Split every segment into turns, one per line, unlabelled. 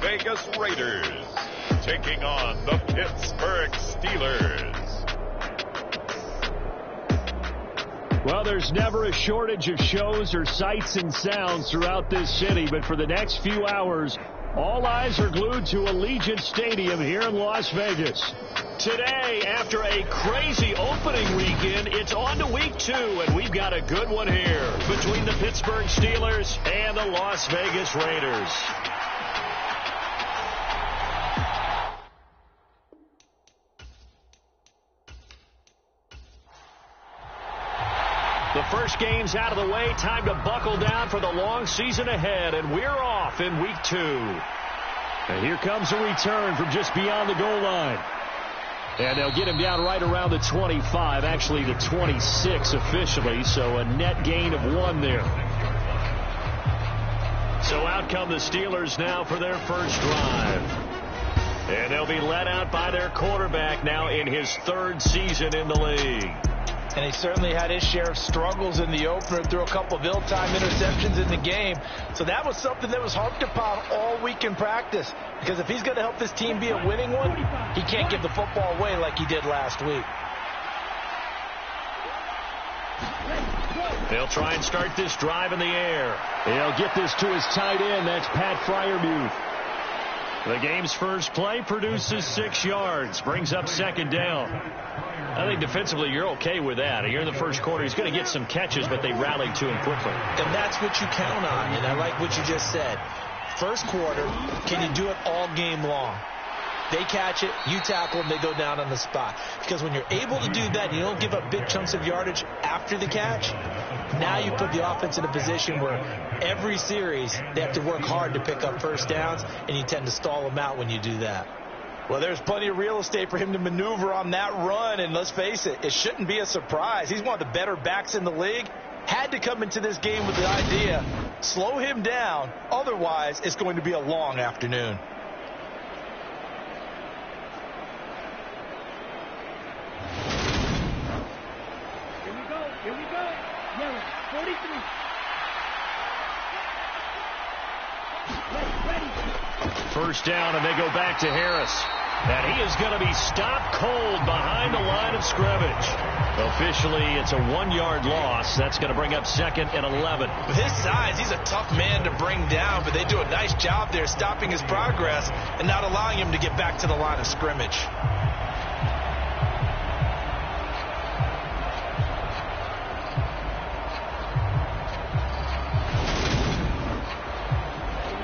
Vegas Raiders taking on the Pittsburgh Steelers.
Well, there's never a shortage of shows or sights and sounds throughout this city, but for the next few hours, all eyes are glued to Allegiant Stadium here in Las Vegas. Today, after a crazy opening weekend, it's on to week 2, and we've got a good one here between the Pittsburgh Steelers and the Las Vegas Raiders. The first game's out of the way. Time to buckle down for the long season ahead, and we're off in week 2. And here comes a return from just beyond the goal line. And they'll get him down right around the 25, actually the 26 officially, so a net gain of 1 there. So out come the Steelers now for their first drive. And they'll be led out by their quarterback now in his 3rd season in the league.
And he certainly had his share of struggles in the opener, threw a couple of ill-timed interceptions in the game. So that was something that was harped upon all week in practice. Because if he's going to help this team be a winning one, he can't give the football away like he did last week.
They'll try and start this drive in the air. They'll get this to his tight end. That's Pat Freiermuth. The game's first play produces 6 yards, brings up 2nd down. I think defensively you're okay with that. Here in the first quarter, he's going to get some catches, but they rallied to him quickly.
And that's what you count on, and I like what you just said. First quarter, can you do it all game long? They catch it, you tackle them, they go down on the spot. Because when you're able to do that, you don't give up big chunks of yardage after the catch. Now you put the offense in a position where every series they have to work hard to pick up first downs, and you tend to stall them out when you do that. Well, there's plenty of real estate for him to maneuver on that run, and let's face it, it shouldn't be a surprise. He's one of the better backs in the league. Had to come into this game with the idea, slow him down, otherwise it's going to be a long afternoon.
Here we go. Yellow, 43. Ready.
First down, and they go back to Harris. And he is going to be stopped cold behind the line of scrimmage. Officially, it's a 1-yard loss. That's going to bring up 2nd and 11.
With his size, he's a tough man to bring down, but they do a nice job there stopping his progress and not allowing him to get back to the line of scrimmage.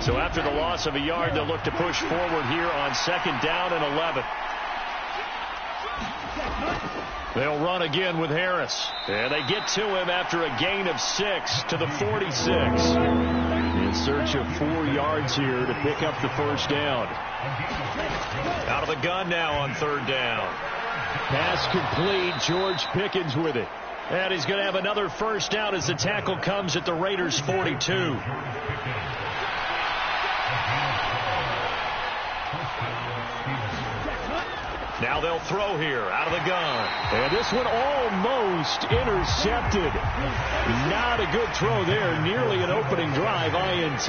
So after the loss of a yard, they'll look to push forward here on 2nd down and 11. They'll run again with Harris. And they get to him after a gain of 6 to the 46. In search of 4 yards here to pick up the first down. Out of the gun now on 3rd down. Pass complete. George Pickens with it. And he's going to have another first down as the tackle comes at the Raiders' 42. Now they'll throw here out of the gun. And this one almost intercepted. Not a good throw there. Nearly an opening drive INT.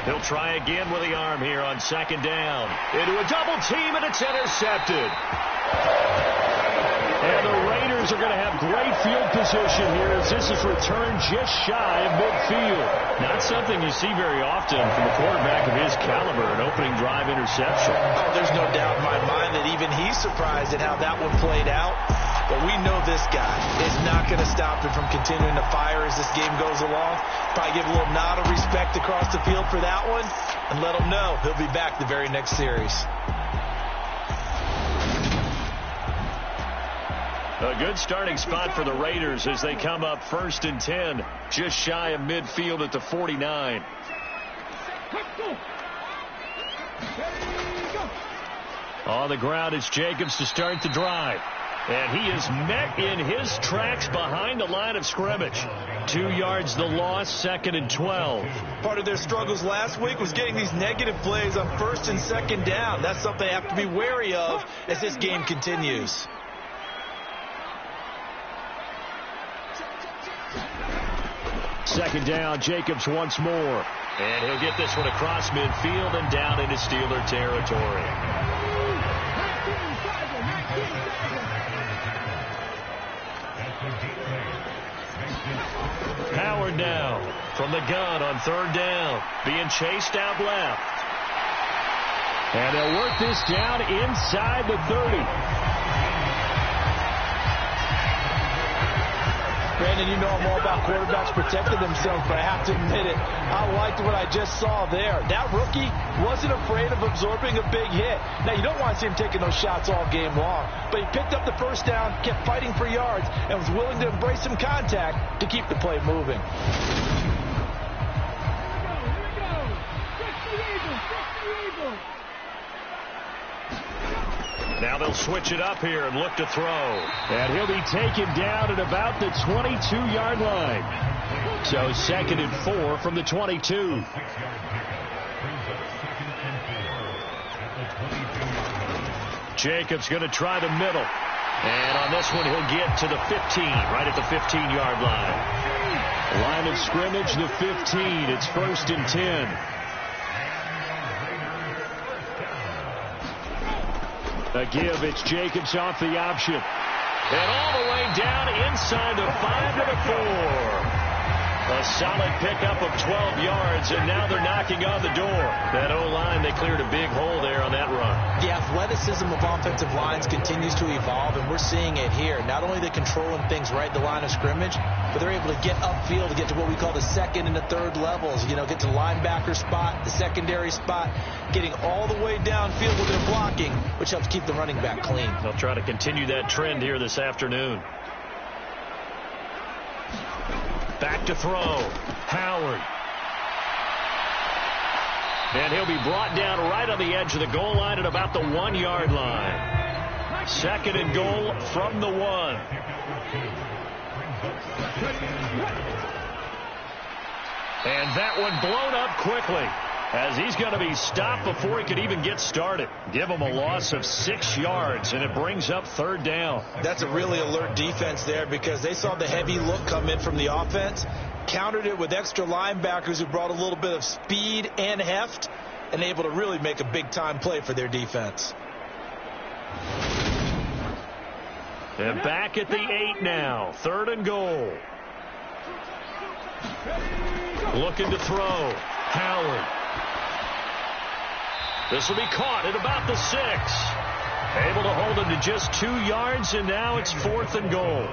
He'll try again with the arm here on 2nd down. Into a double team, and it's intercepted. And the Raiders are going to have great field position here as this is returned just shy of midfield. Not something you see very often from a quarterback of his caliber, an opening drive interception.
Oh, there's no doubt in my mind that even he's surprised at how that one played out. But we know this guy is not going to stop him from continuing to fire as this game goes along. Probably give a little nod of respect across the field for that one and let him know he'll be back the very next series.
A good starting spot for the Raiders as they come up 1st and 10, just shy of midfield at the 49. On the ground, it's Jacobs to start the drive. And he is met in his tracks behind the line of scrimmage. 2 yards the loss, 2nd and 12.
Part of their struggles last week was getting these negative plays on 1st and 2nd down. That's something they have to be wary of as this game continues.
second down. Jacobs once more. And he'll get this one across midfield and down into Steeler territory. Howard now from the gun on third down. Being chased out left. And they'll work this down inside the 30.
Brandon, you know I'm all about quarterbacks protecting themselves, but I have to admit it, I liked what I just saw there. That rookie wasn't afraid of absorbing a big hit. Now, you don't want to see him taking those shots all game long, but he picked up the first down, kept fighting for yards, and was willing to embrace some contact to keep the play moving.
Now they'll switch it up here and look to throw. And he'll be taken down at about the 22-yard line. So 2nd and 4 from the 22. Jacobs going to try the middle. And on this one, he'll get to the 15, right at the 15-yard line. Line of scrimmage, the 15. It's 1st and 10. A give, it's Jacobs off the option. And all the way down inside the 5 to the 4. A solid pickup of 12 yards, and now they're knocking on the door. That O-line, they cleared a big hole there on that run.
The athleticism of offensive lines continues to evolve, and we're seeing it here. Not only are they controlling things right at the line of scrimmage, but they're able to get upfield to get to what we call the 2nd and the 3rd levels. You know, get to the linebacker spot, the secondary spot, getting all the way downfield with their blocking, which helps keep the running back clean.
They'll try to continue that trend here this afternoon. Back to throw. Howard. And he'll be brought down right on the edge of the goal line at about the 1-yard line. 2nd and goal from the 1. And that one blown up quickly, as he's going to be stopped before he could even get started. Give him a loss of 6 yards, and it brings up 3rd down.
That's a really alert defense there, because they saw the heavy look come in from the offense, countered it with extra linebackers who brought a little bit of speed and heft, and able to really make a big-time play for their defense.
And back at the 8 now. 3rd and goal. Looking to throw. Howard. This will be caught at about the 6. Able to hold him to just 2 yards, and now it's 4th and goal.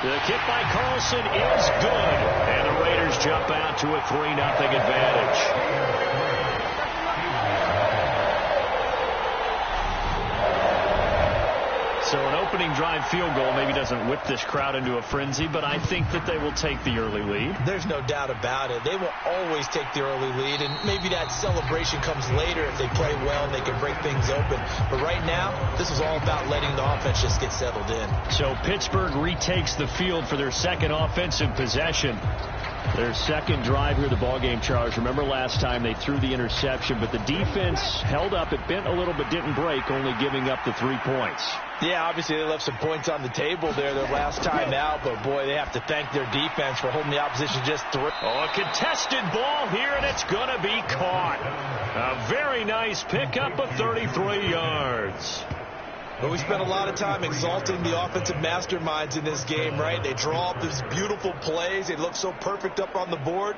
The kick by Carlson is good, and the Raiders jump out to a 3-0 advantage. So an opening drive field goal maybe doesn't whip this crowd into a frenzy, but I think that they will take the early lead.
There's no doubt about it. They will always take the early lead, and maybe that celebration comes later if they play well and they can break things open. But right now, this is all about letting the offense just get settled in.
So Pittsburgh retakes the field for their 2nd offensive possession. Their 2nd drive here of the ballgame, Charles. Remember last time they threw the interception, but the defense held up. It bent a little but didn't break, only giving up the 3 points.
Yeah, obviously they left some points on the table there their last time out, but boy, they have to thank their defense for holding the opposition just 3.
Oh, a contested ball here, and it's going to be caught. A very nice pickup of 33 yards.
But we spent a lot of time exalting the offensive masterminds in this game, right? They draw up these beautiful plays. They look so perfect up on the board.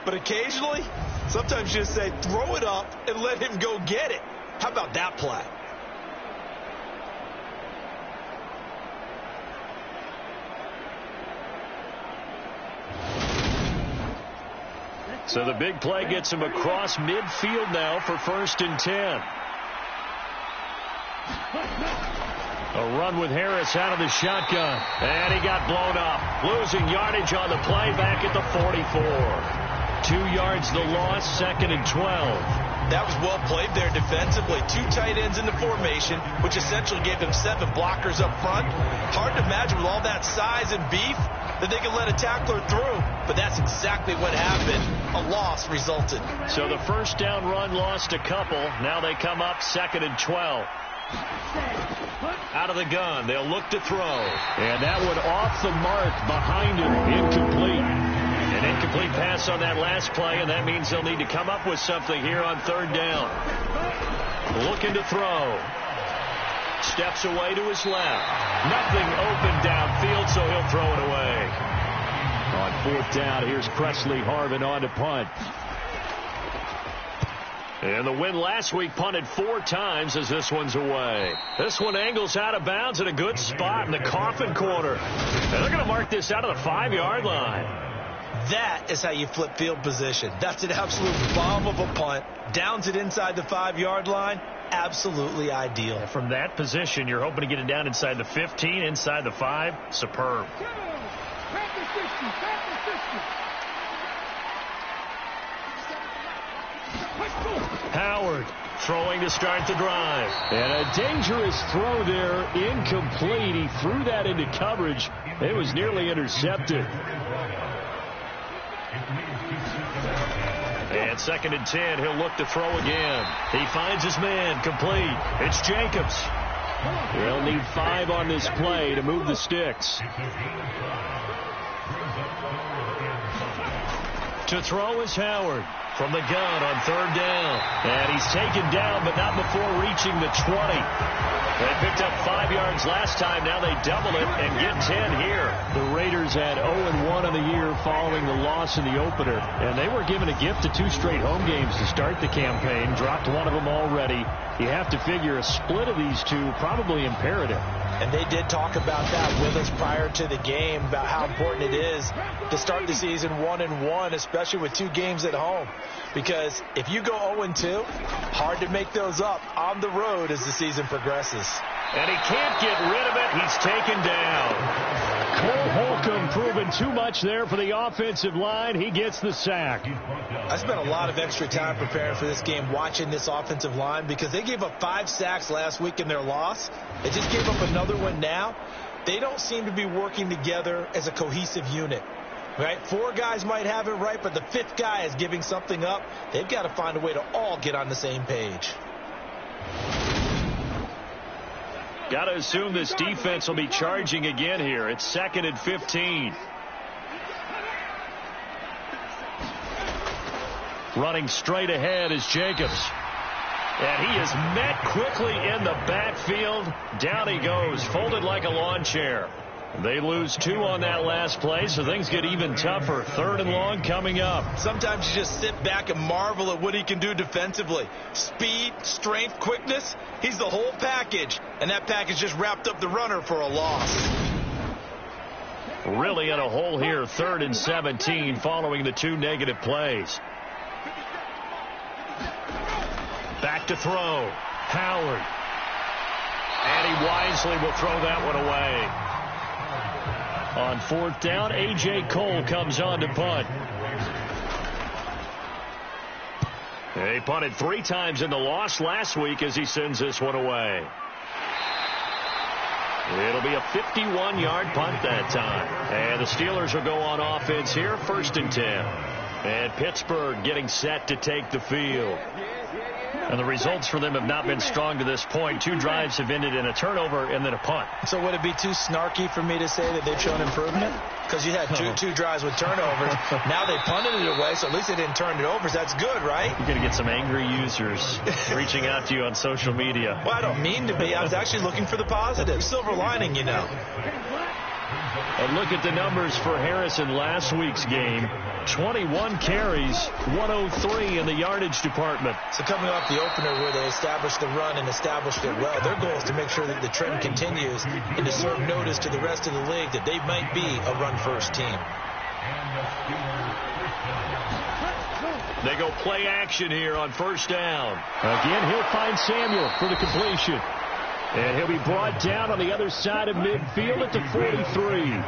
But occasionally, sometimes you just say, throw it up and let him go get it. How about that play?
So the big play gets him across midfield now for 1st and 10. A run with Harris out of the shotgun. And he got blown up. Losing yardage on the play back at the 44. 2 yards the loss, 2nd and 12.
That was well played there defensively. 2 tight ends in the formation, which essentially gave them 7 blockers up front. Hard to imagine with all that size and beef that they can let a tackler through. But that's exactly what happened. A loss resulted.
So the 1st down run lost a couple. Now they come up 2nd and 12. Out of the gun, they'll look to throw. And that one off the mark behind him, incomplete. An incomplete pass on that last play, and that means they'll need to come up with something here on third down. Looking to throw. Steps away to his left. Nothing open downfield, so he'll throw it away. On fourth down, here's Presley Harvin on to punt. And the win last week punted 4 times as this one's away. This one angles out of bounds at a good spot in the coffin corner. And they're going to mark this out of the 5-yard line.
That is how you flip field position. That's an absolute bomb of a punt. Downs it inside the 5-yard line. Absolutely ideal.
From that position, you're hoping to get it down inside the 15, inside the 5. Superb. Howard throwing to start the drive. And a dangerous throw there, incomplete. He threw that into coverage. It was nearly intercepted. And 2nd and 10, he'll look to throw again. He finds his man, complete. It's Jacobs. They'll need 5 on this play to move the sticks. To throw is Howard from the gun on third down. And he's taken down, but not before reaching the 20. They picked up 5 yards last time. Now they double it and get 10 here. The Raiders had 0-1 on the year following the loss in the opener. And they were given a gift of 2 straight home games to start the campaign. Dropped one of them already. You have to figure a split of these two probably imperative.
And they did talk about that with us prior to the game, about how important it is to start the season 1-1, especially with 2 games at home. Because if you go 0-2, hard to make those up on the road as the season progresses.
And he can't get rid of it. He's taken down. Cole Holcomb proving too much there for the offensive line. He gets the sack.
I spent a lot of extra time preparing for this game, watching this offensive line, because they gave up 5 sacks last week in their loss. They just gave up another one now. They don't seem to be working together as a cohesive unit. Right? 4 guys might have it right, but the 5th guy is giving something up. They've got to find a way to all get on the same page.
Got to assume this defense will be charging again here. It's 2nd and 15. Running straight ahead is Jacobs. And he is met quickly in the backfield. Down he goes, folded like a lawn chair. They lose 2 on that last play, so things get even tougher. 3rd and long coming up.
Sometimes you just sit back and marvel at what he can do defensively. Speed, strength, quickness, he's the whole package. And that package just wrapped up the runner for a loss.
Really in a hole here, 3rd and 17 following the 2 negative plays. Back to throw. Howard. And he wisely will throw that one away. On 4th down, A.J. Cole comes on to punt. He punted 3 times in the loss last week as he sends this one away. It'll be a 51-yard punt that time. And the Steelers will go on offense here, 1st and 10. And Pittsburgh getting set to take the field. And the results for them have not been strong to this point. 2 drives have ended in a turnover and then a punt.
So would it be too snarky for me to say that they've shown improvement? Because you had two drives with turnovers. Now they punted it away, so at least they didn't turn it over. So that's good, right?
You're going to get some angry users reaching out to you on social media.
Well, I don't mean to be. I was actually looking for the positive. Silver lining, you know.
And look at the numbers for Harris in last week's game. 21 carries, 103 in the yardage department.
So coming off the opener where they established the run and established it well, their goal is to make sure that the trend continues and to serve notice to the rest of the league that they might be a run-first team.
They go play action here on 1st down. Again, he'll find Samuel for the completion. And he'll be brought down on the other side of midfield at the 43.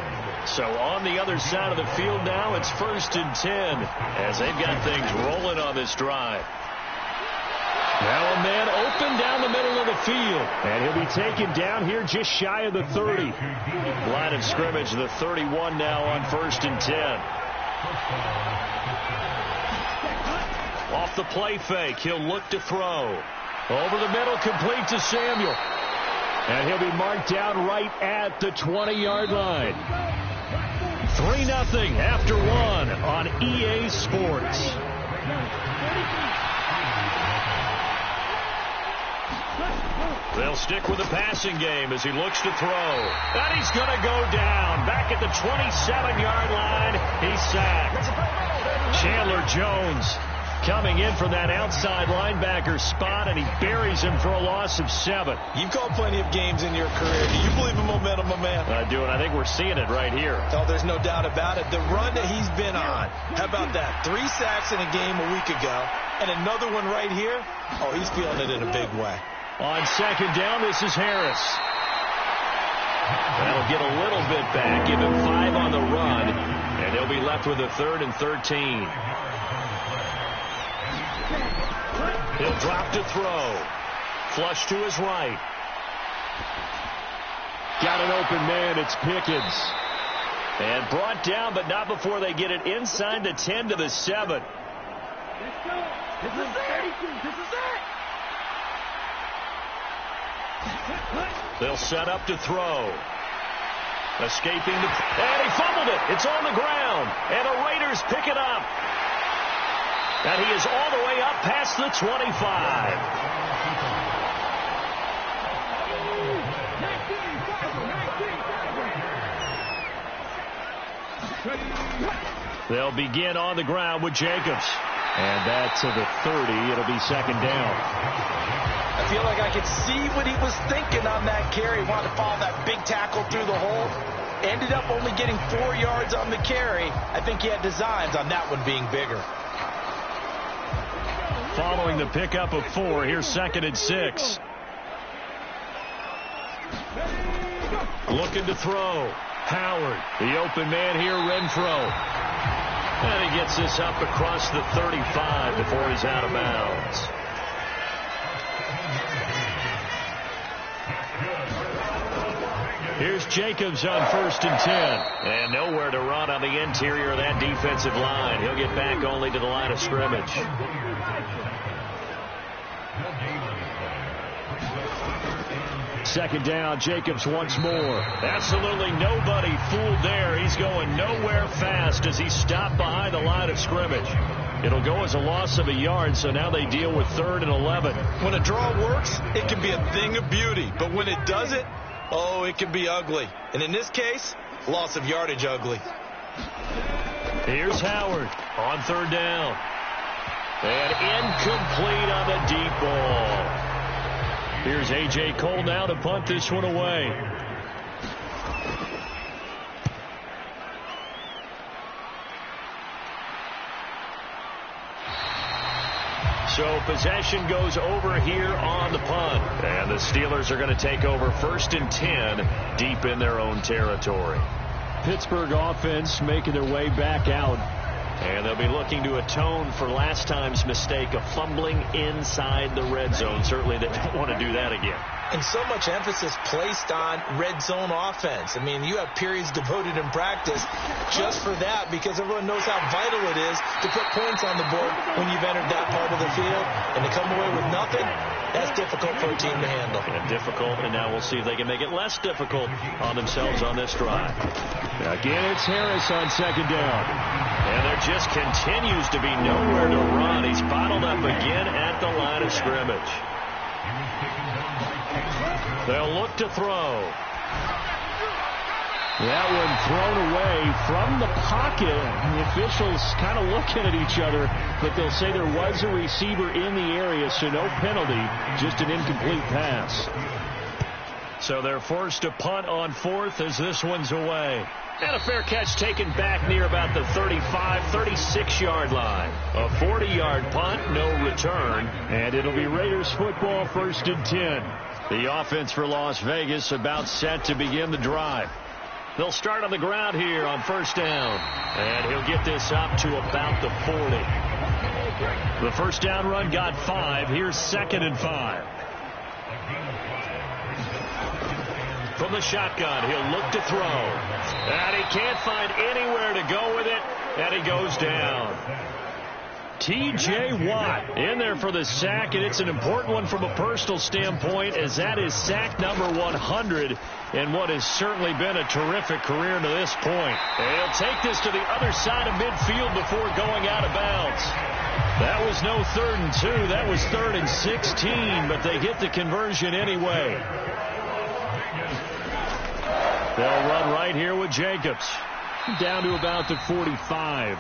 So on the other side of the field now, it's 1st and 10 as they've got things rolling on this drive. Now a man open down the middle of the field. And he'll be taken down here just shy of the 30. Line of scrimmage, the 31 now on 1st and 10. Off the play fake, he'll look to throw. Over the middle, complete to Samuel. And he'll be marked down right at the 20-yard line. 3-0 after one on EA Sports. They'll stick with the passing game as he looks to throw. And he's going to go down. Back at the 27-yard line. He's sacked. Chandler Jones coming in from that outside linebacker spot, and he buries him for a loss of 7.
You've called plenty of games in your career. Do you believe in momentum, my man?
I do, and I think we're seeing it right here.
Oh, there's no doubt about it. The run that he's been on. How about that? 3 sacks in a game a week ago, and another one right here. Oh, he's feeling it in a big way.
On second down, this is Harris. That'll get a little bit back, give him 5 on the run, and he'll be left with a 3rd and 13. He'll drop to throw. Flush to his right. Got an open man. It's Pickens. And brought down, but not before they get it inside the 10 to the 7.
Let's go. This is it. This is it.
They'll set up to throw. Escaping the... And he fumbled it. It's on the ground. And the Raiders pick it up. And he is all the way up past the 25. They'll begin on the ground with Jacobs. And that to the 30. It'll be second down.
I feel like I could see what he was thinking on that carry. He wanted to follow that big tackle through the hole. Ended up only getting 4 yards on the carry. I think he had designs on that one being bigger.
Following the pickup of 4, here's second and 6. Looking to throw. Howard, the open man here, Renfro. And he gets this up across the 35 before he's out of bounds. Here's Jacobs on 1st and 10. And nowhere to run on the interior of that defensive line. He'll get back only to the line of scrimmage. Second down, Jacobs once more. Absolutely nobody fooled there. He's going nowhere fast as he's stopped behind the line of scrimmage. It'll go as a loss of a yard, so now they deal with 3rd and 11.
When a draw works, it can be a thing of beauty. But when it doesn't, oh, it can be ugly. And in this case, loss of yardage ugly.
Here's Howard on 3rd down. And incomplete on the deep ball. Here's A.J. Cole now to punt this one away. So possession goes over here on the punt. And the Steelers are going to take over 1st and 10 deep in their own territory. Pittsburgh offense making their way back out. And they'll be looking to atone for last time's mistake of fumbling inside the red zone. Certainly they don't want to do that again.
And so much emphasis placed on red zone offense. I mean, you have periods devoted in practice just for that because everyone knows how vital it is to put points on the board when you've entered that part of the field. And to come away with nothing, that's difficult for a team to handle.
And difficult, and now we'll see if they can make it less difficult on themselves on this drive. Again, it's Harris on 2nd down. And there just continues to be nowhere to run. He's bottled up again at the line of scrimmage. They'll look to throw. That one thrown away from the pocket. The officials kind of looking at each other, but they'll say there was a receiver in the area, so no penalty, just an incomplete pass. So they're forced to punt on 4th as this one's away. And a fair catch taken back near about the 35, 36-yard line. A 40-yard punt, no return. And it'll be Raiders football 1st and 10. The offense for Las Vegas about set to begin the drive. They'll start on the ground here on 1st down. And he'll get this up to about the 40. The 1st down run got 5. Here's 2nd and 5. From the shotgun, he'll look to throw. And he can't find anywhere to go with it, and he goes down. T.J. Watt in there for the sack, and it's an important one from a personal standpoint, as that is sack number 100 in what has certainly been a terrific career to this point. And he'll take this to the other side of midfield before going out of bounds. That was no 3rd and 2. That was 3rd and 16, but they get the conversion anyway. They'll run right here with Jacobs. Down to about the 45.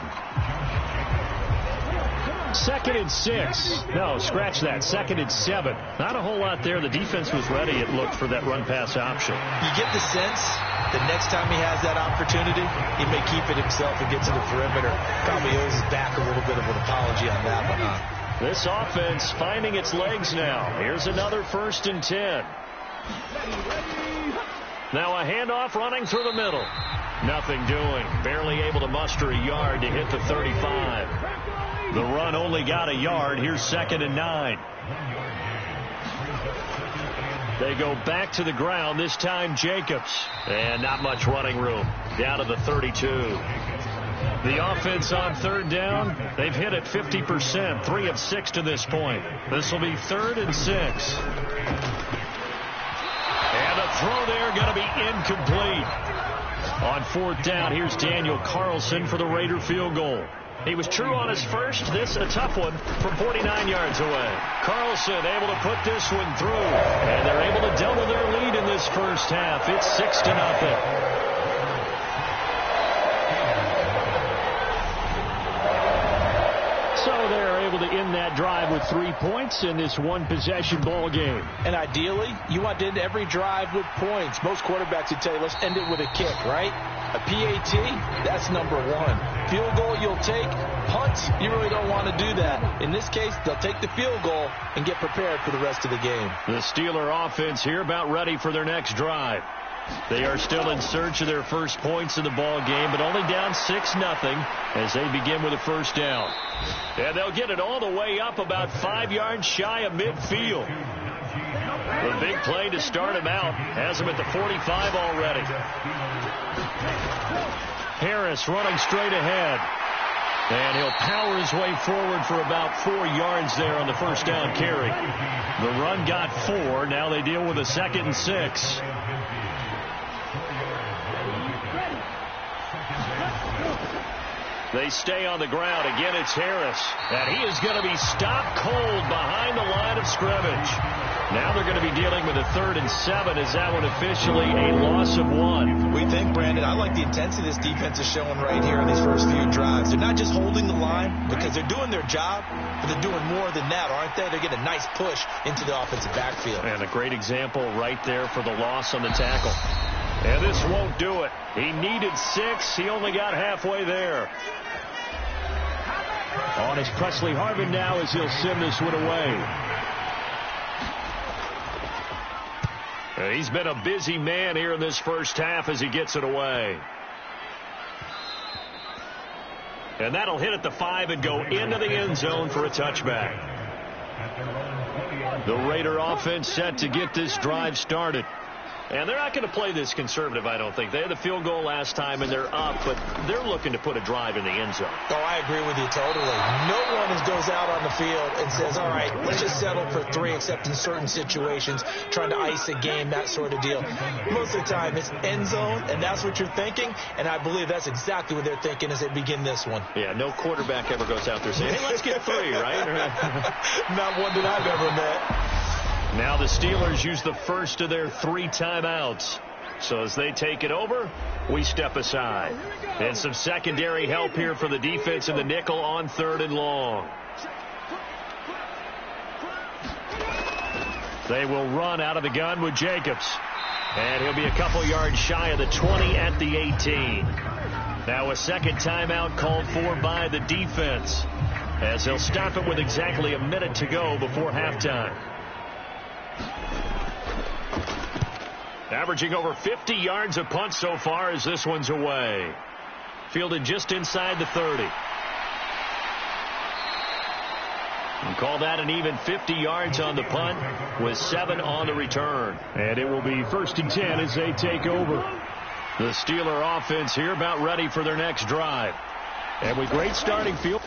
2nd and 6. No, scratch that. 2nd and 7. Not a whole lot there. The defense was ready, it looked, for that run-pass option.
You get the sense the next time he has that opportunity, he may keep it himself and get to the perimeter. Probably owes his back a little bit of an apology on that one, huh?
This offense finding its legs now. Here's another 1st and 10. Now a handoff running through the middle. Nothing doing. Barely able to muster a yard to hit the 35. The run only got a yard. Here's 2nd and 9. They go back to the ground, this time Jacobs. And not much running room. Down to the 32. The offense on 3rd down, they've hit it 50%, 3 of 6 to this point. This will be 3rd and 6. And the throw there going to be incomplete. On 4th down, here's Daniel Carlson for the Raider field goal. He was true on his first. This a tough one from 49 yards away. Carlson able to put this one through. And they're able to double their lead in this first half. It's 6-0. So they're able to end that drive with 3 points in this one-possession ball game.
And ideally, you want to end every drive with points. Most quarterbacks would tell you, let's end it with a kick, right? A PAT, that's number 1. Field goal you'll take. Punts, you really don't want to do that. In this case, they'll take the field goal and get prepared for the rest of the game.
The Steeler offense here about ready for their next drive. They are still in search of their first points in the ball game, but only down 6-0 as they begin with a 1st down. And they'll get it all the way up about 5 yards shy of midfield. The big play to start him out has him at the 45 already. Harris running straight ahead. And he'll power his way forward for about 4 yards there on the 1st down carry. The run got 4. Now they deal with a 2nd and 6. They stay on the ground. Again, it's Harris. And he is going to be stopped cold behind the line of scrimmage. Now they're going to be dealing with a 3rd and 7. Is that one officially a loss of 1?
We think, Brandon, I like the intensity this defense is showing right here in these first few drives. They're not just holding the line because they're doing their job, but they're doing more than that, aren't they? They're getting a nice push into the offensive backfield.
And a great example right there for the loss on the tackle. And this won't do it. He needed 6. He only got halfway there. On is Presley Harvin now as he'll send this one away. He's been a busy man here in this first half as he gets it away. And that'll hit at the 5 and go into the end zone for a touchback. The Raider offense set to get this drive started. And they're not going to play this conservative, I don't think. They had the field goal last time, and they're up, but they're looking to put a drive in the end zone.
Oh, I agree with you totally. No one goes out on the field and says, all right, let's just settle for 3, except in certain situations, trying to ice a game, that sort of deal. Most of the time, it's end zone, and that's what you're thinking, and I believe that's exactly what they're thinking as they begin this one.
Yeah, no quarterback ever goes out there saying, hey, let's get 3, right?
Not one that I've ever met.
Now the Steelers use the first of their 3 timeouts. So as they take it over, we step aside. And some secondary help here for the defense in the nickel on 3rd and long. They will run out of the gun with Jacobs. And he'll be a couple yards shy of the 20 at the 18. Now a second timeout called for by the defense, as they'll stop it with exactly a minute to go before halftime. Averaging over 50 yards a punt so far as this one's away. Fielded just inside the 30. And call that an even 50 yards on the punt with 7 on the return. And it will be 1st and 10 as they take over. The Steeler offense here about ready for their next drive. And with great starting field.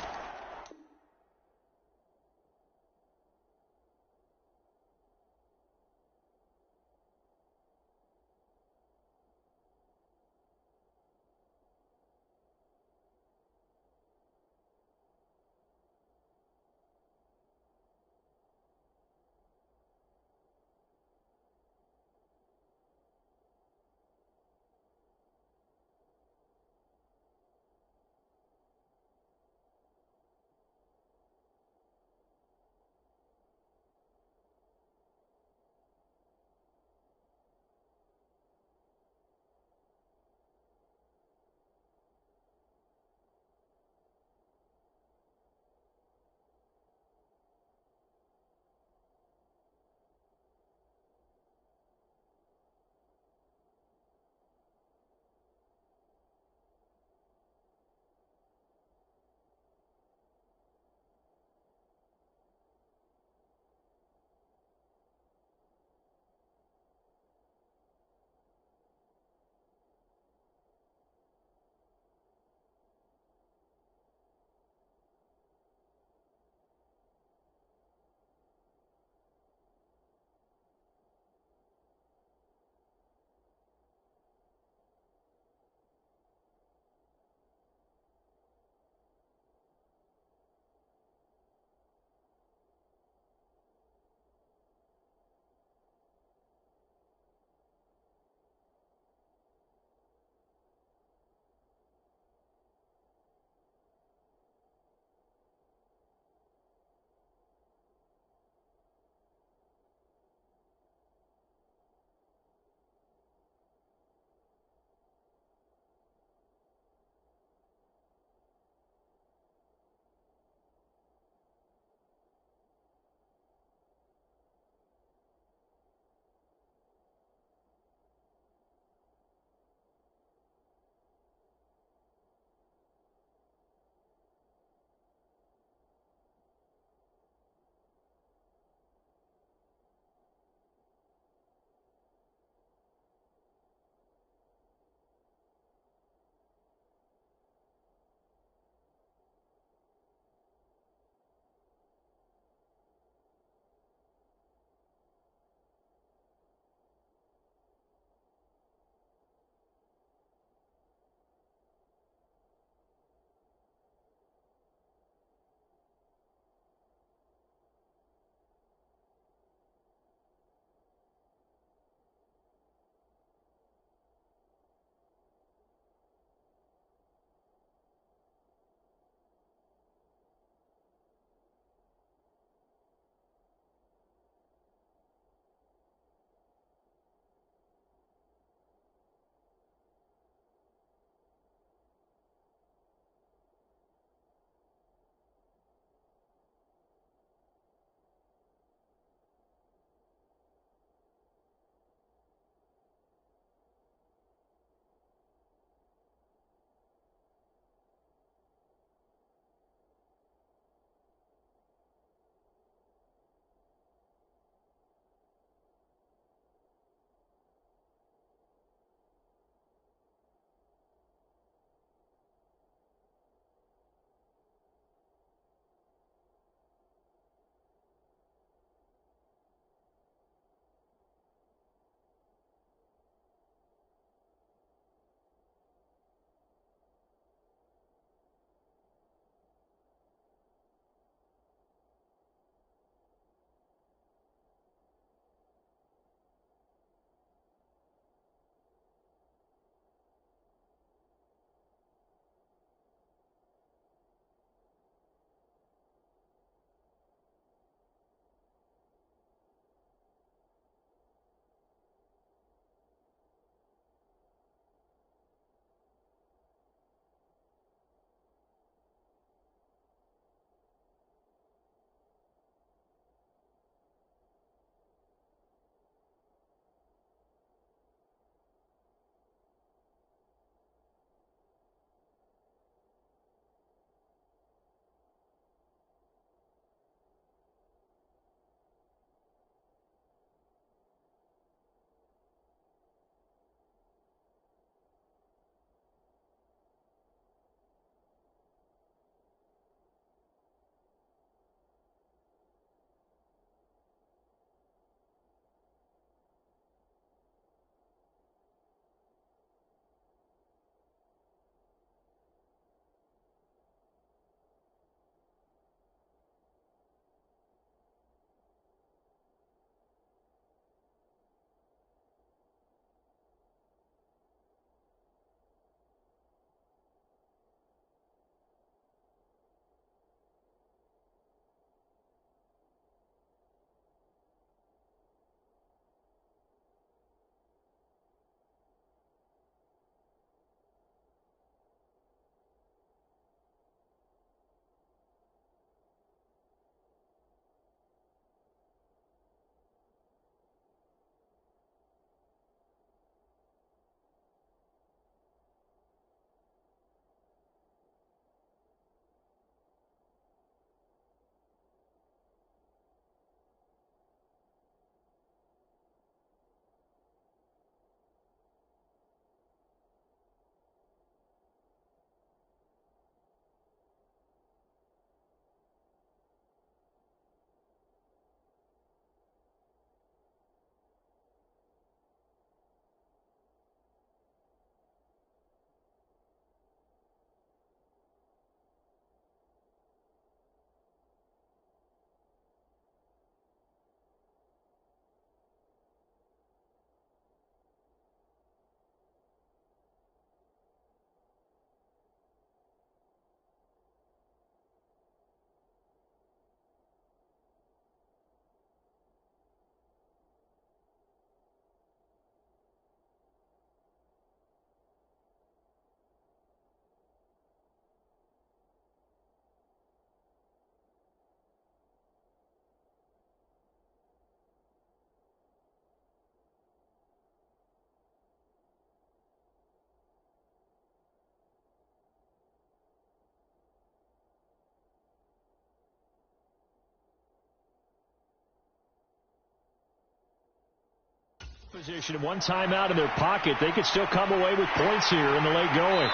Position, one timeout in their pocket. They could still come away with points here in the late going.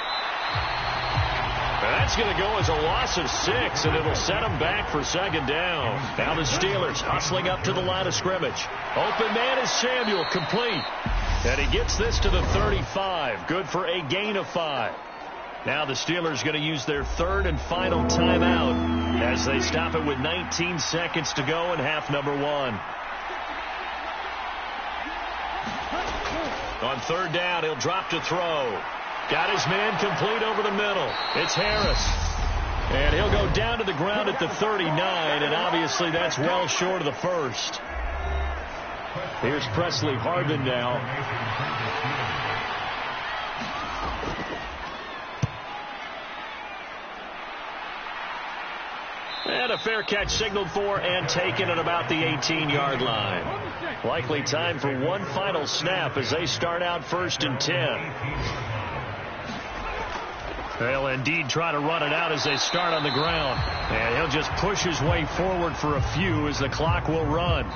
That's going to go as a loss of 6, and it'll set them back for second down. Now the Steelers hustling up to the line of scrimmage. Open man is Samuel, complete. And he gets this to the 35. Good for a gain of 5. Now the Steelers going to use their third and final timeout as they stop it with 19 seconds to go in half number 1. On third down, he'll drop to throw. Got his man complete over the middle. It's Harris. And he'll go down to the ground at the 39, and obviously that's well short of the first. Here's Presley Harvin now. And a fair catch signaled for and taken at about the 18-yard line. Likely time for one final snap as they start out 1st and 10. They'll indeed try to run it out as they start on the ground. And he'll just push his way forward for a few as the clock will run.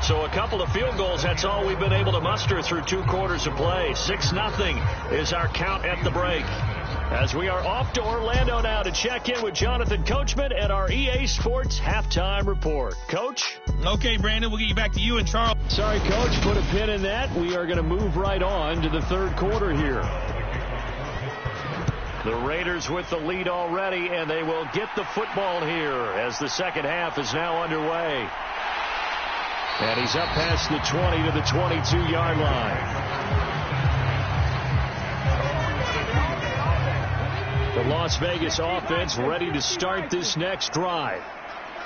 So a couple of field goals, that's all we've been able to muster through 2 quarters of play. 6-0 is our count at the break. As we are off to Orlando now to check in with Jonathan Coachman and our EA Sports Halftime Report. Coach?
Okay, Brandon, we'll get you back to you and Charles.
Sorry, Coach. Put a pin in that. We are going to move right on to the third quarter here. The Raiders with the lead already, and they will get the football here as the second half is now underway. And he's up past the 20 to the 22-yard line. The Las Vegas offense ready to start this next drive.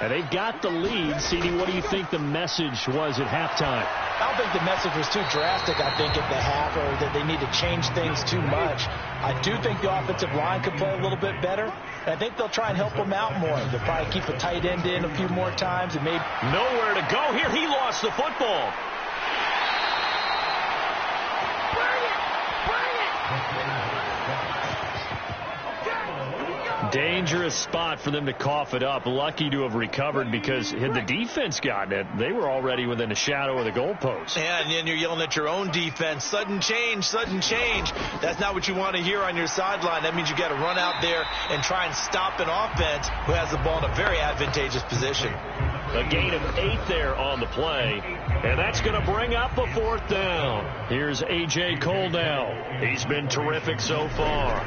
And they've got the lead. CD, what do you think the message was at halftime?
I don't think the message was too drastic, I think, at the half, or that they need to change things too much. I do think the offensive line could play a little bit better. And I think they'll try and help them out more. They'll probably keep a tight end in a few more times. And maybe
nowhere to go here. He lost the football. Dangerous spot for them to cough it up. Lucky to have recovered because had the defense gotten it, they were already within a shadow of the goalpost.
Yeah, and then you're yelling at your own defense. Sudden change, sudden change. That's not what you want to hear on your sideline. That means you got to run out there and try and stop an offense who has the ball in a very advantageous position.
A gain of 8 there on the play, and that's going to bring up a 4th down. Here's A.J. Cole now. He's been terrific so far.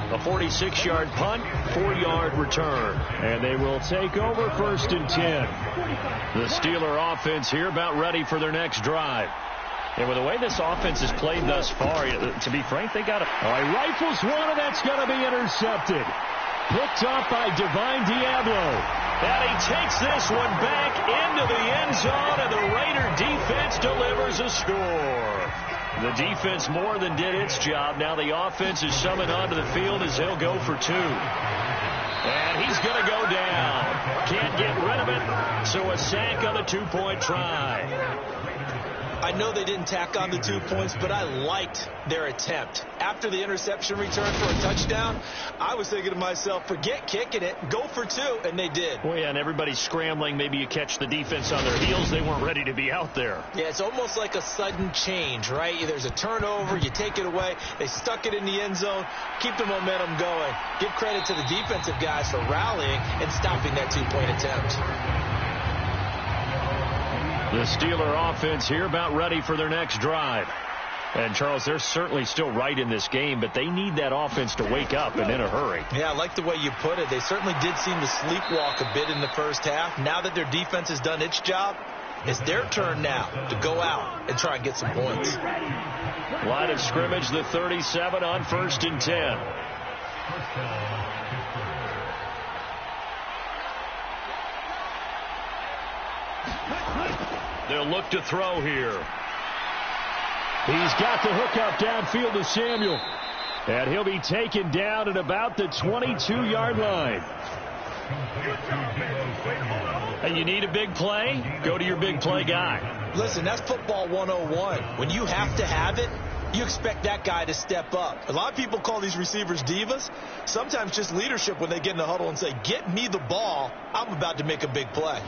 A 46-yard punt, 4-yard return. And they will take over 1st and 10. The Steeler offense here about ready for their next drive. And with the way this offense has played thus far, to be frank, they got it. Rifles one, and that's going to be intercepted. Picked up by Divine Diablo. And he takes this one back into the end zone, and the Raider defense delivers a score. The defense more than did its job. Now the offense is summoned onto the field as he'll go for 2. And he's going to go down. Can't get rid of it, so a sack on the 2-point try.
I know they didn't tack on the 2 points, but I liked their attempt. After the interception return for a touchdown, I was thinking to myself, forget kicking it, go for 2, and they did.
Well, yeah, and everybody's scrambling. Maybe you catch the defense on their heels. They weren't ready to be out there.
Yeah, it's almost like a sudden change, right? There's a turnover, you take it away, they stuck it in the end zone, keep the momentum going. Give credit to the defensive guys for rallying and stopping that 2-point attempt.
The Steeler offense here about ready for their next drive. And, Charles, they're certainly still right in this game, but they need that offense to wake up and in a hurry.
Yeah, I like the way you put it. They certainly did seem to sleepwalk a bit in the first half. Now that their defense has done its job, it's their turn now to go out and try and get some points.
Line of scrimmage, the 37 on 1st and 10. They'll look to throw here. He's got the hookup downfield to Samuel. And he'll be taken down at about the 22-yard line. And you need a big play? Go to your big play guy.
Listen, that's football 101. When you have to have it, you expect that guy to step up. A lot of people call these receivers divas. Sometimes just leadership when they get in the huddle and say, get me the ball. I'm about to make a big play.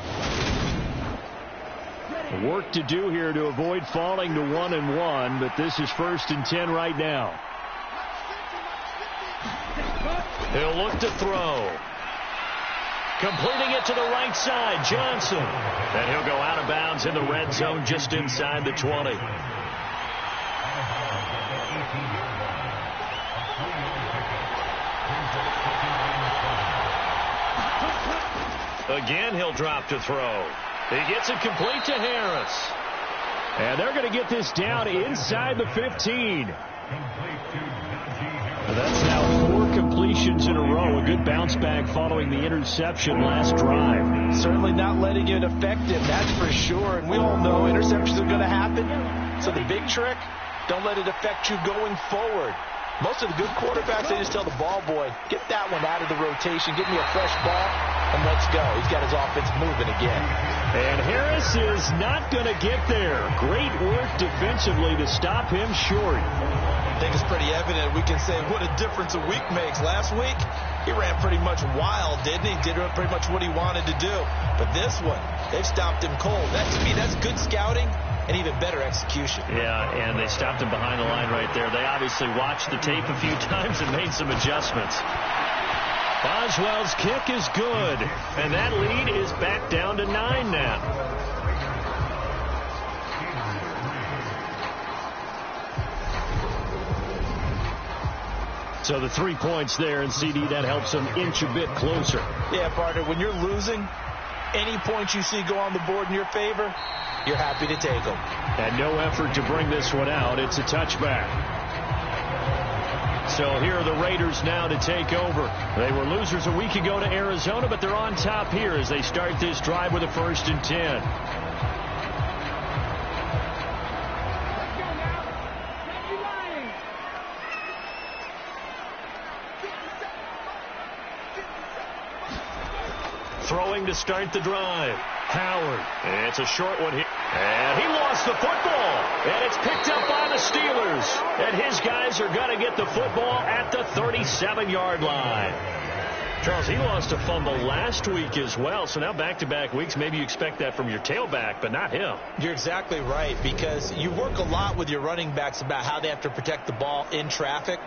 Work to do here to avoid falling to 1-1, but this is 1st and 10 right now. He'll look to throw. Completing it to the right side, Johnson. And he'll go out of bounds in the red zone just inside the 20. Again, he'll drop to throw. He gets it complete to Harris. And they're going to get this down inside the 15. That's now 4 completions in a row. A good bounce back following the interception last drive.
Certainly not letting it affect him, that's for sure. And we all know interceptions are going to happen. So the big trick, don't let it affect you going forward. Most of the good quarterbacks, they just tell the ball boy, get that one out of the rotation, give me a fresh ball, and let's go. He's got his offense moving again.
And Harris is not going to get there. Great work defensively to stop him short.
I think it's pretty evident. We can say what a difference a week makes. Last week, he ran pretty much wild, didn't he? Did pretty much what he wanted to do. But this one, they've stopped him cold. That, to me, that's good scouting and even better execution.
Yeah, and they stopped him behind the line right there. They obviously watched the tape a few times and made some adjustments. Boswell's kick is good, and that lead is back down to 9 now. So the 3 points there, and CD, that helps them inch a bit closer.
Yeah, partner, when you're losing, any points you see go on the board in your favor, you're happy to take them.
And no effort to bring this one out. It's a touchback. So here are the Raiders now to take over. They were losers a week ago to Arizona, but they're on top here as they start this drive with a 1st and 10. Throwing to start the drive. Howard. It's a short one here. And he lost the football. And it's picked up by the Steelers. And his guys are going to get the football at the 37-yard line. Charles, he lost a fumble last week as well. So now back-to-back weeks, maybe you expect that from your tailback, but not him.
You're exactly right, because you work a lot with your running backs about how they have to protect the ball in traffic.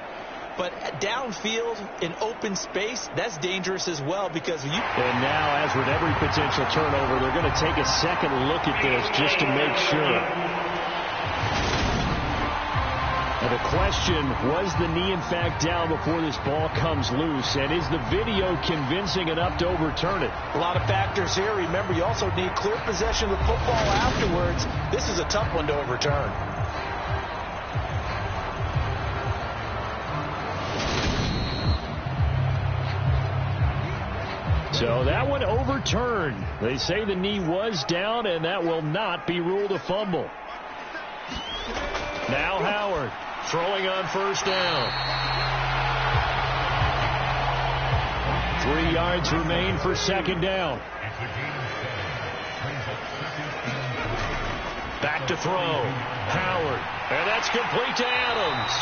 But downfield, in open space, that's dangerous as well because you...
And now, as with every potential turnover, they're going to take a second look at this just to make sure. And the question, was the knee in fact down before this ball comes loose? And is the video convincing enough to overturn it?
A lot of factors here. Remember, you also need clear possession of the football afterwards. This is a tough one to overturn.
So that one overturned. They say the knee was down, and that will not be ruled a fumble. Now Howard throwing on 1st down. 3 yards remain for 2nd down. Back to throw. Howard. And that's complete to Adams.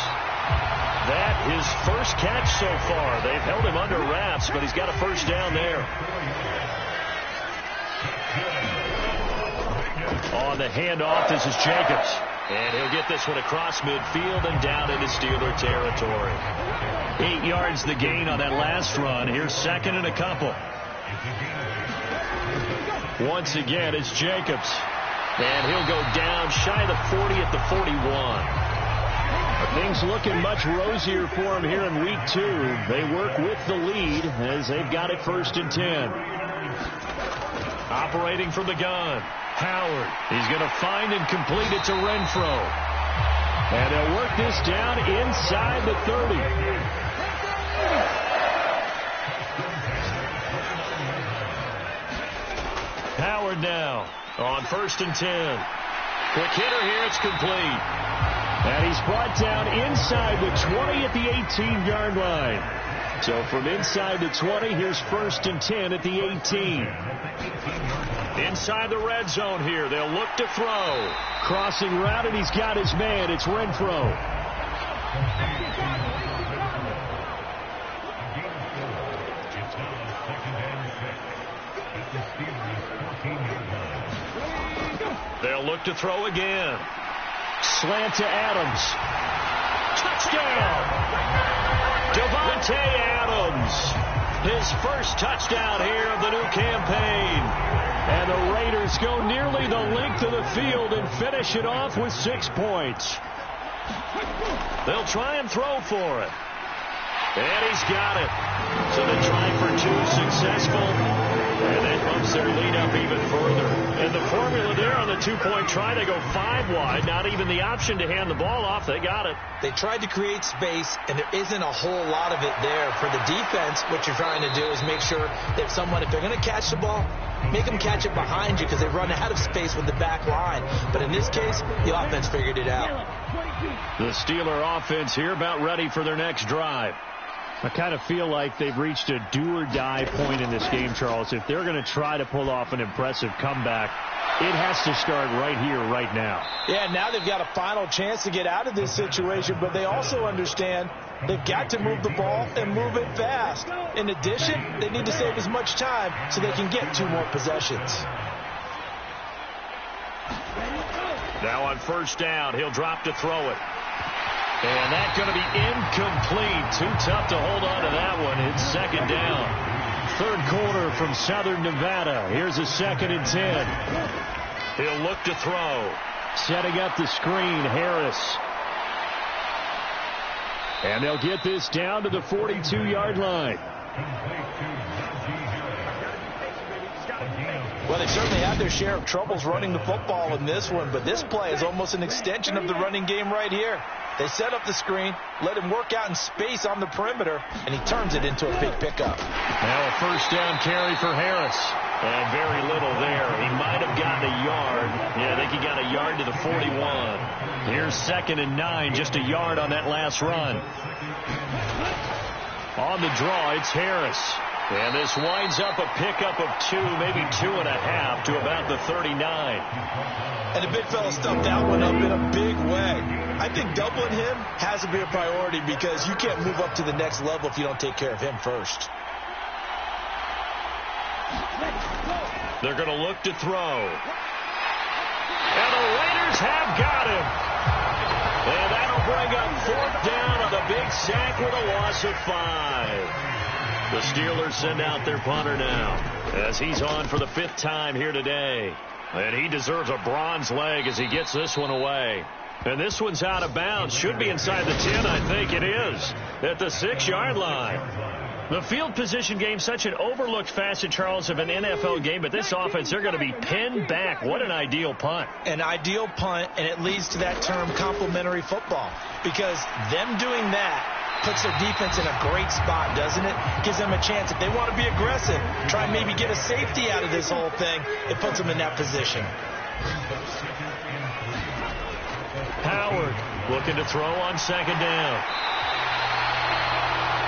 That his first catch so far. They've held him under wraps, but he's got a 1st down there. On the handoff, this is Jacobs. And he'll get this one across midfield and down into Steeler territory. 8 yards the gain on that last run. Here's 2nd and a couple. Once again, it's Jacobs. And he'll go down shy of the 40 at the 41. Things looking much rosier for him here in week 2. They work with the lead as they've got it 1st and 10. Operating from the gun. Howard. He's going to find and complete it to Renfro. And they'll work this down inside the 30. Howard now on 1st and 10. Quick hitter here. It's complete. And he's brought down inside the 20 at the 18-yard line. So from inside the 20, here's 1st and 10 at the 18. Inside the red zone here. They'll look to throw. Crossing route, and he's got his man. It's Renfro. They'll look to throw again. Slant to Adams. Touchdown! Davante Adams. His first touchdown here of the new campaign. And the Raiders go nearly the length of the field and finish it off with 6 points. They'll try and throw for it. And he's got it. So they try for 2 successful. And that bumps their lead up even further. And the formula there on the 2-point try, they go 5 wide. Not even the option to hand the ball off. They got it.
They tried to create space, and there isn't a whole lot of it there. For the defense, what you're trying to do is make sure that if they're going to catch the ball, make them catch it behind you because they run out of space with the back line. But in this case, the offense figured it out.
The Steeler offense here about ready for their next drive. I kind of feel like they've reached a do-or-die point in this game, Charles. If they're going to try to pull off an impressive comeback, it has to start right here, right now.
Yeah, now they've got a final chance to get out of this situation, but they also understand they've got to move the ball and move it fast. In addition, they need to save as much time so they can get 2 more possessions.
Now on first down, he'll drop to throw it. And that's going to be incomplete. Too tough to hold on to that one. It's second down. Third quarter from Southern Nevada. Here's a 2nd and 10. He'll look to throw. Setting up the screen, Harris. And they'll get this down to the 42-yard line.
Well, they certainly had their share of troubles running the football in this one, but this play is almost an extension of the running game right here. They set up the screen, let him work out in space on the perimeter, and he turns it into a big pickup.
Now a first down carry for Harris. And very little there. He might have gotten a yard. Yeah, I think he got a yard to the 41. Here's 2nd and 9, just a yard on that last run. On the draw, it's Harris. And this winds up a pickup of 2, maybe 2.5 to about the 39.
And the big fella stuffed that one up in a big way. I think doubling him has to be a priority because you can't move up to the next level if you don't take care of him first.
They're going to look to throw. And the Raiders have got him. And that'll bring up 4th down on the big sack with a loss of 5. The Steelers send out their punter now as he's on for the 5th time here today. And he deserves a bronze leg as he gets this one away. And this one's out of bounds. Should be inside the 10, I think it is, at the 6-yard line. The field position game, such an overlooked facet, Charles, of an NFL game. But this offense, they're going to be pinned back. What an ideal punt.
An ideal punt, and it leads to that term complementary football. Because them doing that puts their defense in a great spot, doesn't it? Gives them a chance. If they want to be aggressive, try and maybe get a safety out of this whole thing, it puts them in that position.
Howard looking to throw on 2nd down.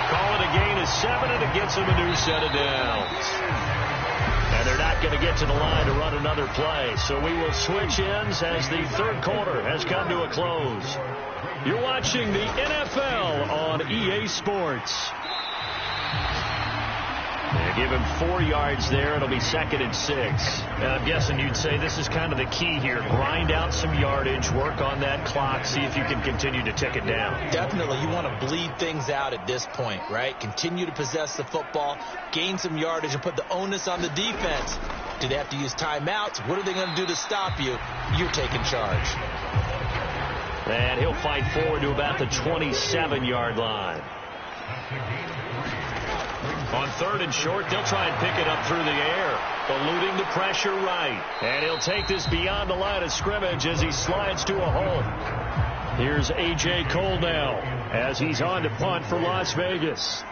Call it a gain of 7, and it gets them a new set of downs. And they're not going to get to the line to run another play. So we will switch ends as the 3rd quarter has come to a close. You're watching the NFL on EA Sports. They give him 4 yards there. It'll be 2nd and 6. And I'm guessing you'd say this is kind of the key here. Grind out some yardage, work on that clock, see if you can continue to tick it down.
Definitely. You want to bleed things out at this point, right? Continue to possess the football, gain some yardage, and put the onus on the defense. Do they have to use timeouts? What are they going to do to stop you? You're taking charge.
And he'll fight forward to about the 27-yard line. On 3rd and short, they'll try and pick it up through the air, eluding the pressure right. And he'll take this beyond the line of scrimmage as he slides to a hole. Here's A.J. Cole now as he's on to punt for Las Vegas.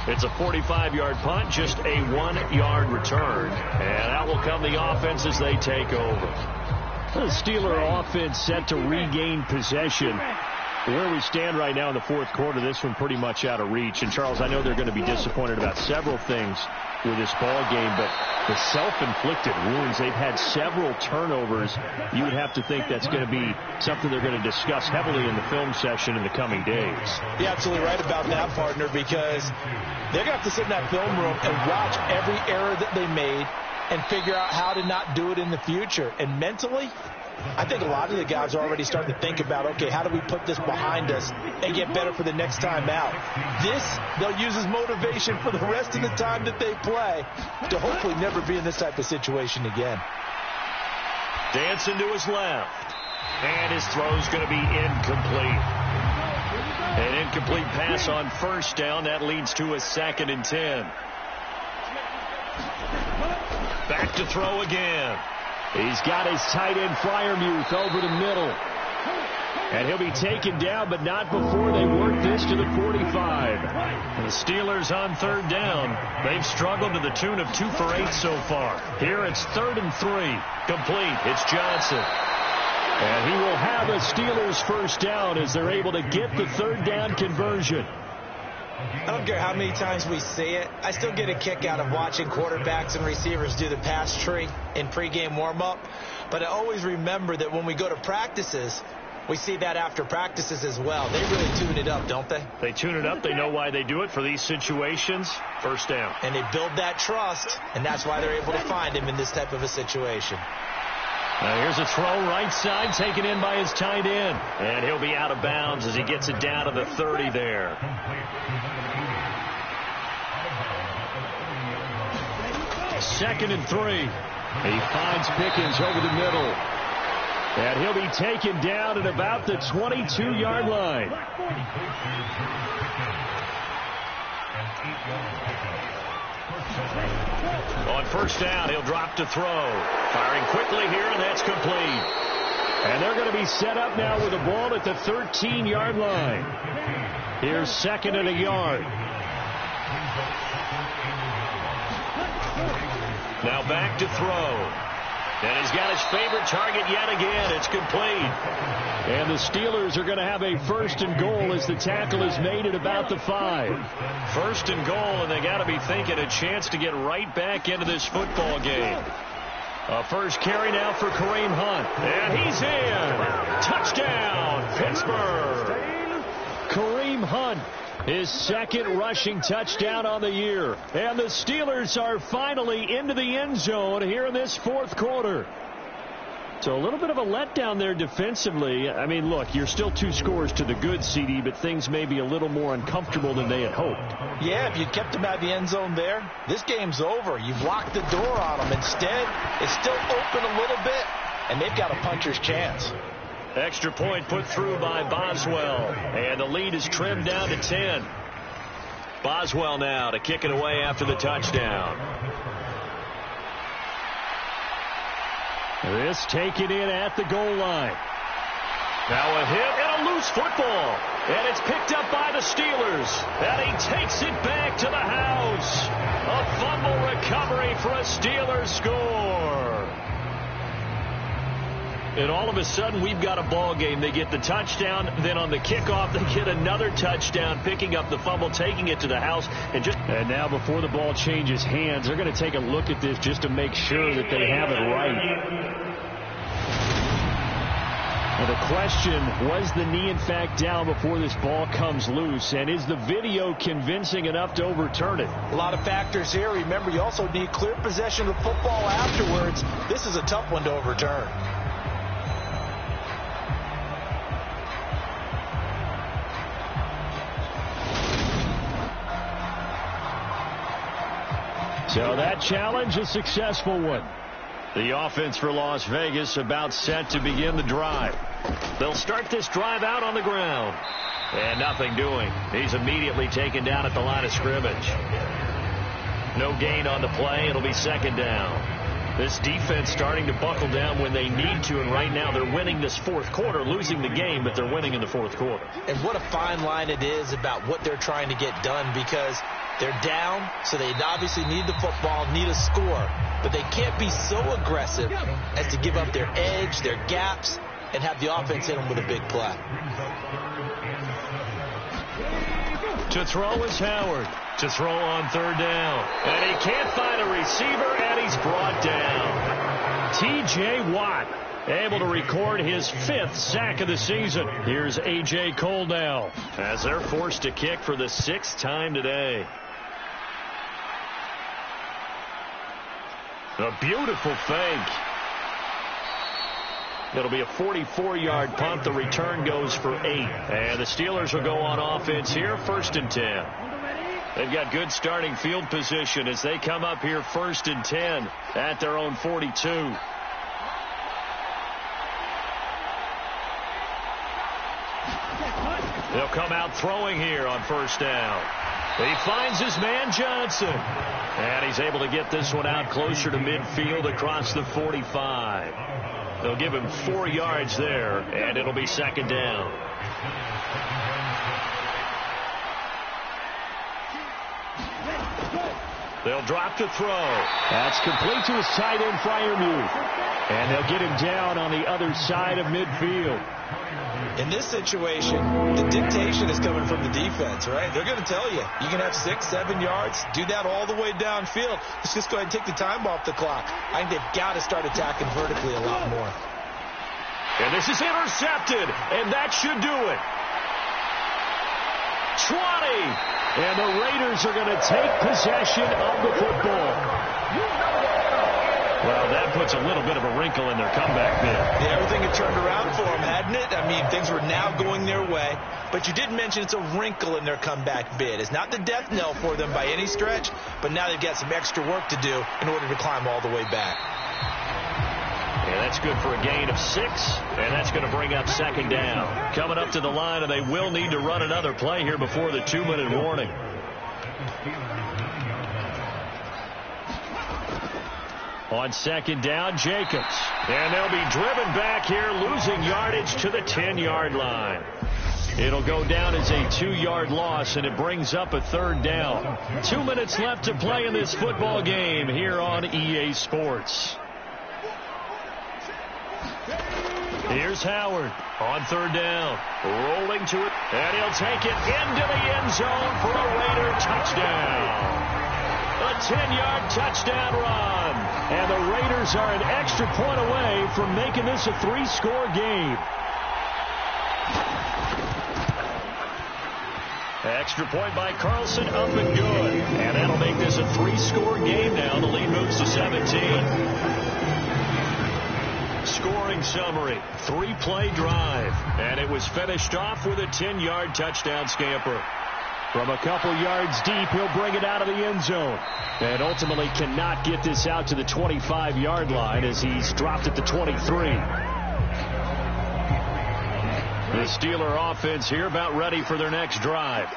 It's a 45-yard punt, just a 1-yard return. And out will come the offense as they take over. The Steeler offense set to regain possession. Where we stand right now in the fourth quarter, this one pretty much out of reach. And, Charles, I know they're going to be disappointed about several things with this ball game, but the self-inflicted wounds, they've had several turnovers. You would have to think that's going to be something they're going to discuss heavily in the film session in the coming days.
You're absolutely right about that, partner, because they're going to have to sit in that film room and watch every error that they made and figure out how to not do it in the future. And mentally, I think a lot of the guys are already starting to think about, okay, how do we put this behind us and get better for the next time out? This, they'll use as motivation for the rest of the time that they play to hopefully never be in this type of situation again.
Dancing to his left. And his throw's going to be incomplete. An incomplete pass on first down. That leads to a 2nd and 10. Back to throw again. He's got his tight end Freiermuth over the middle. And he'll be taken down, but not before they work this to the 45. The Steelers on 3rd down. They've struggled to the tune of 2 for 8 so far. Here it's 3rd and 3. Complete. It's Johnson. And he will have a Steelers first down as they're able to get the 3rd down conversion.
I don't care how many times we see it. I still get a kick out of watching quarterbacks and receivers do the pass tree in pregame warm-up. But I always remember that when we go to practices, we see that after practices as well. They really tune it up, don't they?
They tune it up. They know why they do it for these situations. First down.
And they build that trust, and that's why they're able to find him in this type of a situation.
Now here's a throw right side taken in by his tight end. And he'll be out of bounds as he gets it down to the 30 there. 2nd and 3. He finds Pickens over the middle. And he'll be taken down at about the 22-yard line. On first down, he'll drop to throw. Firing quickly here, and that's complete. And they're going to be set up now with the ball at the 13-yard line. Here's 2nd and a yard. Now back to throw. And he's got his favorite target yet again. It's complete. And the Steelers are going to have a 1st and goal as the tackle is made at about the 5. 1st and goal, and they got to be thinking a chance to get right back into this football game. A first carry now for Kareem Hunt. And he's in. Touchdown, Pittsburgh. Kareem Hunt, his 2nd rushing touchdown on the year. And the Steelers are finally into the end zone here in this 4th quarter. So a little bit of a letdown there defensively. I mean, look, you're still 2 scores to the good, CD, but things may be a little more uncomfortable than they had hoped. Yeah, if you'd kept them out of the end zone there, this game's over. You've locked the door on them. Instead, it's still open a little bit, and they've got a puncher's chance. Extra point put through by Boswell, and the lead is trimmed down to 10. Boswell now to kick it away after the touchdown. This taken in at the goal line. Now a hit and a loose football. And it's picked up by the Steelers. And he takes it back to the house. A fumble recovery for a Steelers score. And all of a sudden, we've got a ball game. They get the touchdown. Then on the kickoff, they get another touchdown, picking up the fumble, taking it to the house. And now before the ball changes hands, they're going to take a look at this just to make sure that they have it right. Well, the question, was the knee in fact down before this ball comes loose? And is the video convincing enough to overturn it? A lot of factors here. Remember, you also need clear possession of the football afterwards. This is a tough one to overturn. So that challenge, a successful one. The offense for Las Vegas about set to begin the drive. They'll start this drive out on the ground. And nothing doing. He's immediately taken down at the line of scrimmage. No gain on the play. It'll be 2nd down. This defense starting to buckle down when they need to, and right now they're winning this 4th quarter, losing the game, but they're winning in the 4th quarter. And what a fine line it is about what they're trying to get done, because they're down, so they obviously need the football, need a score. But they can't be so aggressive as to give up their edge, their gaps, and have the offense hit them with a big play. To throw is Howard. To throw on third down. And he can't find a receiver, and he's brought down. T.J. Watt able to record his 5th sack of the season. Here's A.J. Cole now as they're forced to kick for the 6th time today. A beautiful fake. It'll be a 44-yard punt. The return goes for 8. And the Steelers will go on offense here, 1st and 10. They've got good starting field position as they come up here 1st and 10 at their own 42. They'll come out throwing here on 1st down. He finds his man Johnson. And he's able to get this one out closer to midfield across the 45. They'll give him 4 yards there, and it'll be 2nd down. They'll drop to throw. That's complete to his tight end, Freiermuth. And they'll get him down on the other side of midfield.
In this situation, the dictation is coming from the defense, right? They're going to tell you, you can have 6, 7 yards, do that all the way downfield. Let's just go ahead and take the time off the clock. I think they've got to start attacking vertically a lot more.
And this is intercepted, and that should do it. 20, and the Raiders are going to take possession of the football. Well, that puts a little bit of a wrinkle in their comeback bid.
Yeah, everything had turned around for them, hadn't it? I mean, things were now going their way. But you did mention it's a wrinkle in their comeback bid. It's not the death knell for them by any stretch, but now they've got some extra work to do in order to climb all the way back.
And that's good for a gain of 6, and that's going to bring up 2nd down. Coming up to the line, and they will need to run another play here before the 2-minute warning. On 2nd down, Jacobs. And they'll be driven back here, losing yardage to the 10-yard line. It'll go down as a 2-yard loss, and it brings up a 3rd down. 2 minutes left to play in this football game here on EA Sports. Here's Howard on 3rd down. Rolling to it, and he'll take it into the end zone for a Raider touchdown. A 10-yard touchdown run. And the Raiders are an extra point away from making this a 3-score game. Extra point by Carlson, up and good. And that'll make this a 3-score game now. The lead moves to 17. Scoring summary, 3-play drive. And it was finished off with a 10-yard touchdown scamper. From a couple yards deep, he'll bring it out of the end zone. And ultimately cannot get this out to the 25-yard line as he's dropped at the 23. The Steeler offense here about ready for their next drive.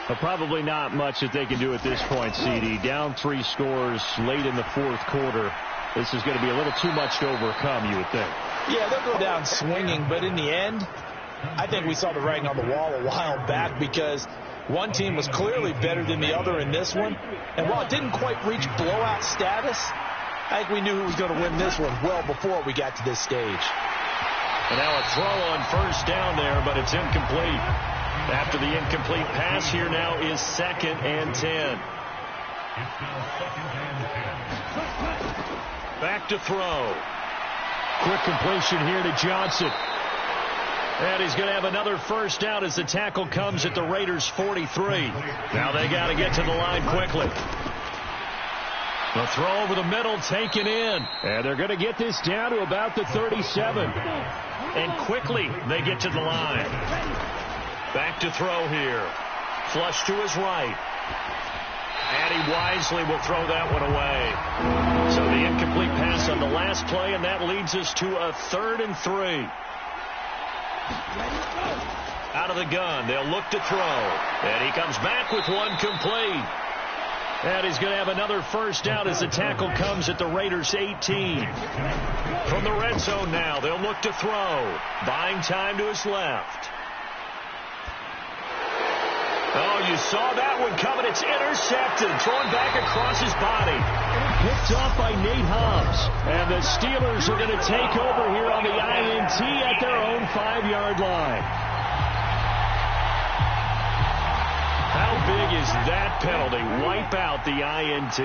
But probably not much that they can do at this point, CD. Down 3 scores late in the 4th quarter. This is going to be a little too much to overcome, you would think.
Yeah, they'll go down swinging, but in the end, I think we saw the writing on the wall a while back because one team was clearly better than the other in this one. And while it didn't quite reach blowout status, I think we knew who was going to win this one well before we got to this stage.
And now a throw on 1st down there, but it's incomplete. After the incomplete pass, here now is 2nd and 10. Back to throw. Quick completion here to Johnson. And he's going to have another 1st down as the tackle comes at the Raiders' 43. Now they got to get to the line quickly. The throw over the middle taken in. And they're going to get this down to about the 37. And quickly they get to the line. Back to throw here. Flush to his right. And he wisely will throw that one away. So the incomplete pass on the last play, and that leads us to a 3rd and 3. Out of the gun, they'll look to throw. And he comes back with one complete. And he's going to have another 1st down as the tackle comes at the Raiders' 18. From the red zone now, they'll look to throw. Buying time to his left. Oh, you saw that one coming. It's intercepted. Thrown back across his body. Picked off by Nate Hobbs. And the Steelers are going to take over here on the INT at their own 5-yard line. How big is that penalty? Wipe out the INT.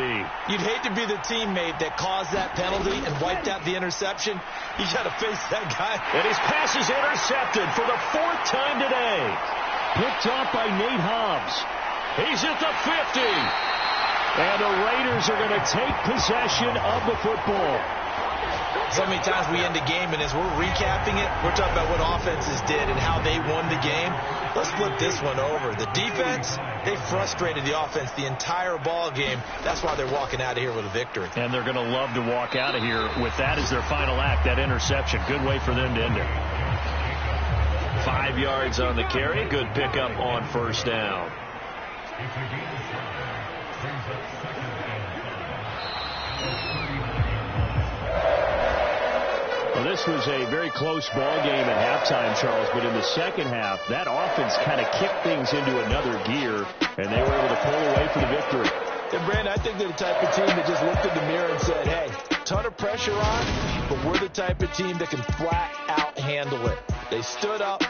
You'd hate to be the teammate that caused that penalty and wiped out the interception. You got to face that guy.
And his pass is intercepted for the 4th time today. Picked off by Nate Hobbs. He's at the 50. And the Raiders are going to take possession of the football.
So many times we end the game, and as we're recapping it, we're talking about what offenses did and how they won the game. Let's flip this one over. The defense, they frustrated the offense the entire ball game. That's why they're walking out of here with a victory.
And they're going to love to walk out of here with that as their final act, that interception. Good way for them to end it. 5 yards on the carry. Good pickup on first down. Well, this was a very close ball game at halftime, Charles, but in the second half, that offense kind of kicked things into another gear, and they were able to pull away for the victory.
And, Brandon, I think they're the type of team that just looked in the mirror and said, hey, ton of pressure on, but we're the type of team that can flat out handle it. They stood up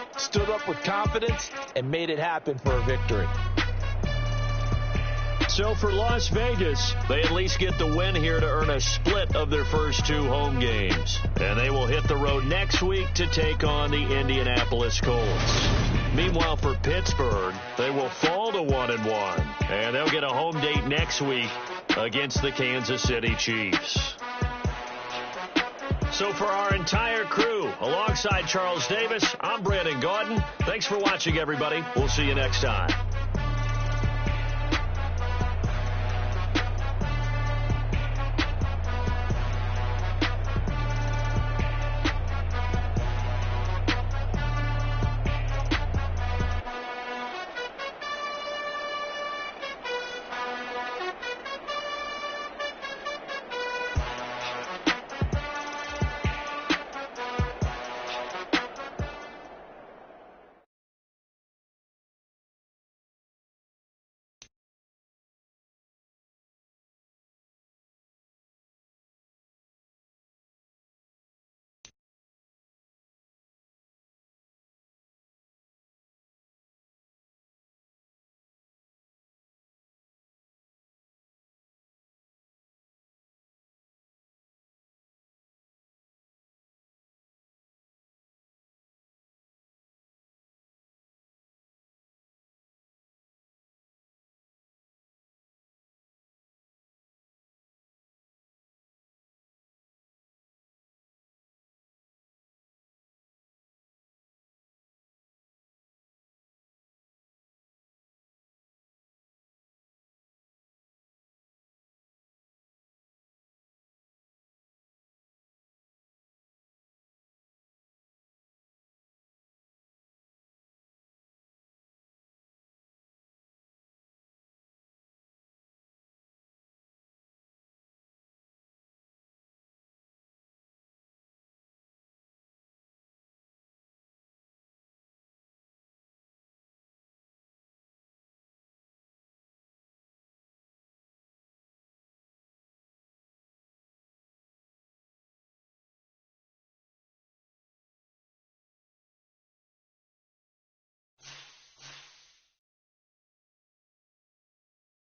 with confidence, and made it happen for a victory.
So for Las Vegas, they at least get the win here to earn a split of their first 2 home games. And they will hit the road next week to take on the Indianapolis Colts. Meanwhile, for Pittsburgh, they will fall to 1-1. And they'll get a home date next week against the Kansas City Chiefs. So for our entire crew, alongside Charles Davis, I'm Brandon Gaudin. Thanks for watching, everybody. We'll see you next time.